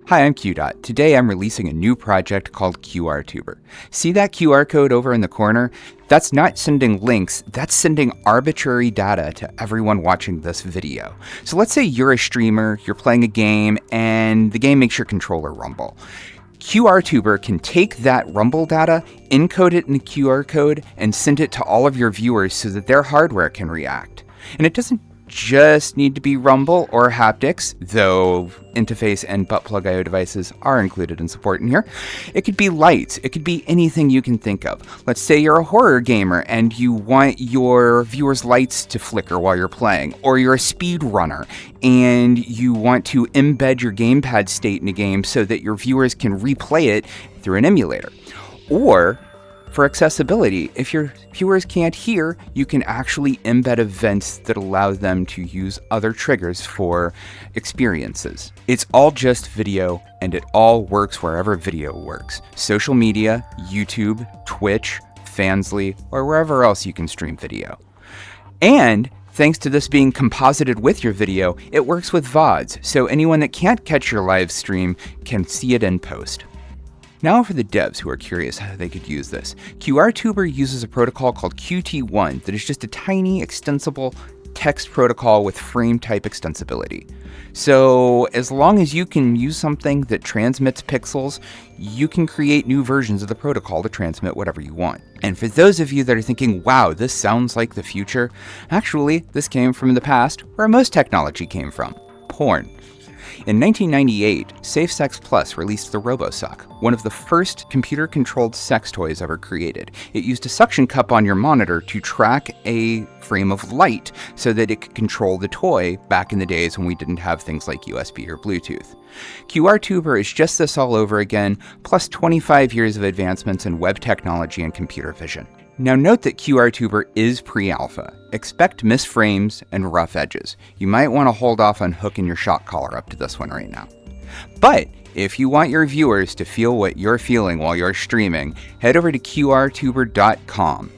Hi, I'm QDot. Today I'm releasing a new project called QRTuber. See that QR code over in the corner? That's not sending links, that's sending arbitrary data to everyone watching this video. So let's say you're a streamer, you're playing a game, and the game makes your controller rumble. QRTuber can take that rumble data, encode it in a QR code, and send it to all of your viewers so that their hardware can react. And it doesn't just need to be Rumble or Haptics, though interface and butt plug IO devices are included in support in here. It could be lights, it could be anything you can think of. Let's say you're a horror gamer and you want your viewers' lights to flicker while you're playing, or you're a speed runner and you want to embed your gamepad state in a game so that your viewers can replay it through an emulator. Or for accessibility, if your viewers can't hear, you can actually embed events that allow them to use other triggers for experiences. It's all just video, and it all works wherever video works. Social media, YouTube, Twitch, Fansly, or wherever else you can stream video. And thanks to this being composited with your video, it works with VODs, so anyone that can't catch your live stream can see it in post. Now for the devs who are curious how they could use this. QRTuber uses a protocol called Qt1 that is just a tiny extensible text protocol with frame type extensibility. So as long as you can use something that transmits pixels, you can create new versions of the protocol to transmit whatever you want. And for those of you that are thinking, wow, this sounds like the future, actually, this came from the past where most technology came from: porn. In 1998, Safe Sex Plus released the RoboSuck, one of the first computer-controlled sex toys ever created. It used a suction cup on your monitor to track a frame of light so that it could control the toy back in the days when we didn't have things like USB or Bluetooth. QRTuber is just this all over again, plus 25 years of advancements in web technology and computer vision. Now note that QRTuber is pre-alpha. Expect misframes and rough edges. You might want to hold off on hooking your shock collar up to this one right now. But if you want your viewers to feel what you're feeling while you're streaming, head over to QRTuber.com.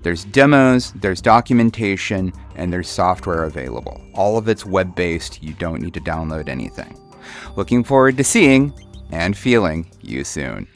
There's demos, there's documentation, and there's software available. All of it's web-based, you don't need to download anything. Looking forward to seeing and feeling you soon.